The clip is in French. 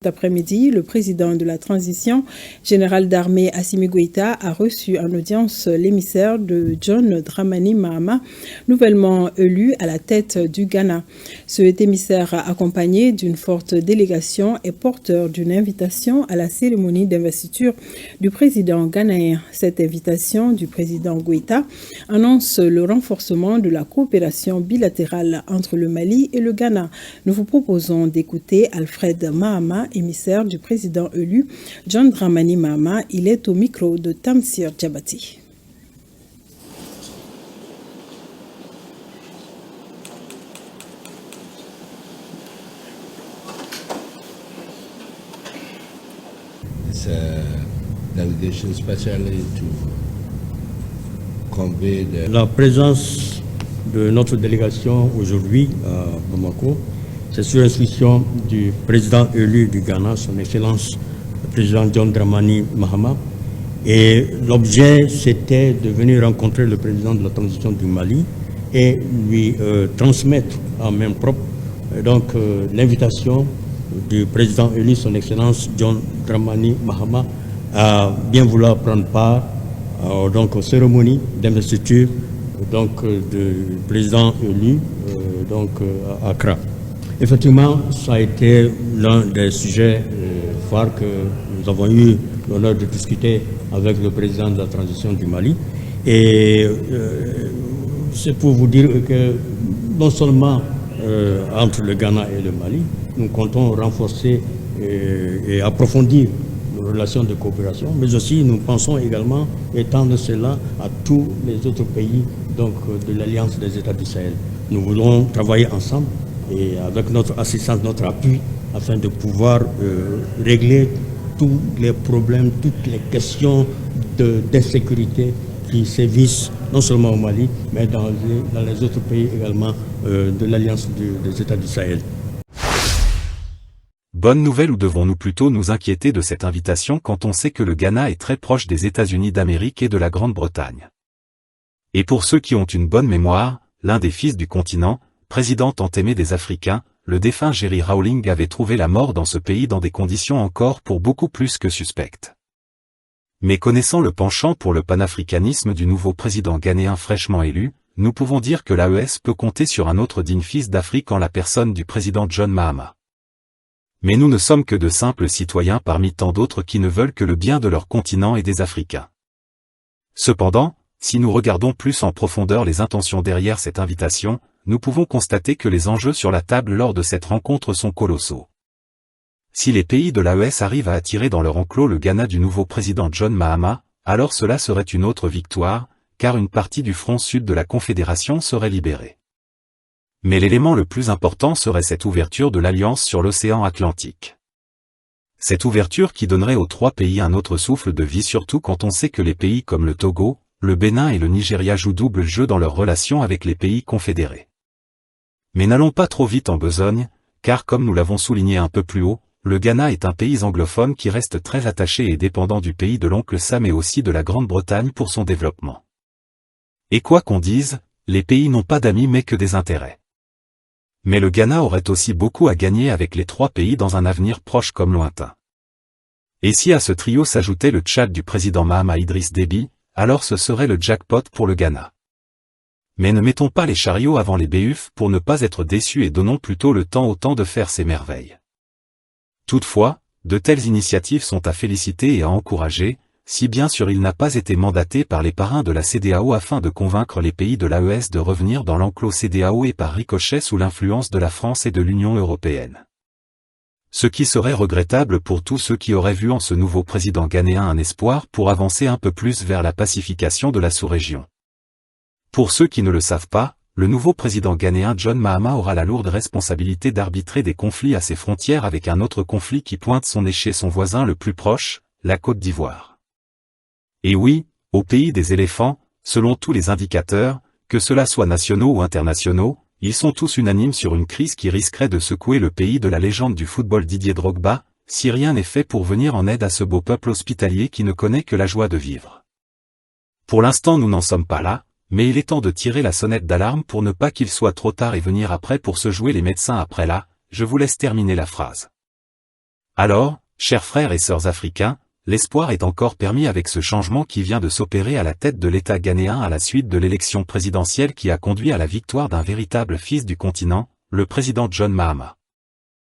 Cet après-midi, le président de la transition, général d'armée Assimi Goïta, a reçu en audience l'émissaire de John Dramani Mahama, nouvellement élu à la tête du Ghana. Cet émissaire, accompagné d'une forte délégation, est porteur d'une invitation à la cérémonie d'investiture du président ghanéen. Cette invitation du président Goïta annonce le renforcement de la coopération bilatérale entre le Mali et le Ghana. Nous vous proposons d'écouter Alfred Mahama, émissaire du président élu John Dramani Mahama. Il est au micro de Tamsir Djabati. It's a delegation especially to convey La présence de notre délégation aujourd'hui à Bamako, c'est sur instruction du président élu du Ghana, son Excellence le président John Dramani Mahama. Et l'objet, c'était de venir rencontrer le président de la transition du Mali et lui transmettre en main propre l'invitation du président élu, son Excellence John Dramani Mahama, à bien vouloir prendre part aux cérémonies d'investiture du président élu à Accra. Effectivement, ça a été l'un des sujets phares que nous avons eu l'honneur de discuter avec le président de la transition du Mali. Et c'est pour vous dire que non seulement entre le Ghana et le Mali, nous comptons renforcer et approfondir nos relations de coopération, mais aussi nous pensons également étendre cela à tous les autres pays de l'Alliance des États du Sahel. Nous voulons travailler ensemble et avec notre assistance, notre appui, afin de pouvoir régler tous les problèmes, toutes les questions d'insécurité qui sévissent non seulement au Mali, mais dans les autres pays également de l'Alliance des États du Sahel. Bonne nouvelle, ou devons-nous plutôt nous inquiéter de cette invitation quand on sait que le Ghana est très proche des États-Unis d'Amérique et de la Grande-Bretagne? Et pour ceux qui ont une bonne mémoire, l'un des fils du continent, président tant aimé des Africains, le défunt Jerry Rawlings avait trouvé la mort dans ce pays dans des conditions encore pour beaucoup plus que suspectes. Mais connaissant le penchant pour le panafricanisme du nouveau président ghanéen fraîchement élu, nous pouvons dire que l'AES peut compter sur un autre digne fils d'Afrique en la personne du président John Mahama. Mais nous ne sommes que de simples citoyens parmi tant d'autres qui ne veulent que le bien de leur continent et des Africains. Cependant, si nous regardons plus en profondeur les intentions derrière cette invitation, nous pouvons constater que les enjeux sur la table lors de cette rencontre sont colossaux. Si les pays de l'AES arrivent à attirer dans leur enclos le Ghana du nouveau président John Mahama, alors cela serait une autre victoire, car une partie du front sud de la Confédération serait libérée. Mais l'élément le plus important serait cette ouverture de l'Alliance sur l'océan Atlantique. Cette ouverture qui donnerait aux trois pays un autre souffle de vie, surtout quand on sait que les pays comme le Togo, le Bénin et le Nigeria jouent double jeu dans leurs relations avec les pays confédérés. Mais n'allons pas trop vite en besogne, car comme nous l'avons souligné un peu plus haut, le Ghana est un pays anglophone qui reste très attaché et dépendant du pays de l'oncle Sam et aussi de la Grande-Bretagne pour son développement. Et quoi qu'on dise, les pays n'ont pas d'amis mais que des intérêts. Mais le Ghana aurait aussi beaucoup à gagner avec les trois pays dans un avenir proche comme lointain. Et si à ce trio s'ajoutait le Tchad du président Mahama Idriss Déby, alors ce serait le jackpot pour le Ghana. Mais ne mettons pas les chariots avant les béhufs pour ne pas être déçus et donnons plutôt le temps au temps de faire ses merveilles. Toutefois, de telles initiatives sont à féliciter et à encourager, si bien sûr il n'a pas été mandaté par les parrains de la CEDEAO afin de convaincre les pays de l'AES de revenir dans l'enclos CEDEAO et par ricochet sous l'influence de la France et de l'Union européenne. Ce qui serait regrettable pour tous ceux qui auraient vu en ce nouveau président ghanéen un espoir pour avancer un peu plus vers la pacification de la sous-région. Pour ceux qui ne le savent pas, le nouveau président ghanéen John Mahama aura la lourde responsabilité d'arbitrer des conflits à ses frontières avec un autre conflit qui pointe son nez chez son voisin le plus proche, la Côte d'Ivoire. Et oui, au pays des éléphants, selon tous les indicateurs, que cela soit nationaux ou internationaux, ils sont tous unanimes sur une crise qui risquerait de secouer le pays de la légende du football Didier Drogba, si rien n'est fait pour venir en aide à ce beau peuple hospitalier qui ne connaît que la joie de vivre. Pour l'instant nous n'en sommes pas là, mais il est temps de tirer la sonnette d'alarme pour ne pas qu'il soit trop tard et venir après pour se jouer les médecins après là, je vous laisse terminer la phrase. Alors, chers frères et sœurs africains, l'espoir est encore permis avec ce changement qui vient de s'opérer à la tête de l'État ghanéen à la suite de l'élection présidentielle qui a conduit à la victoire d'un véritable fils du continent, le président John Mahama.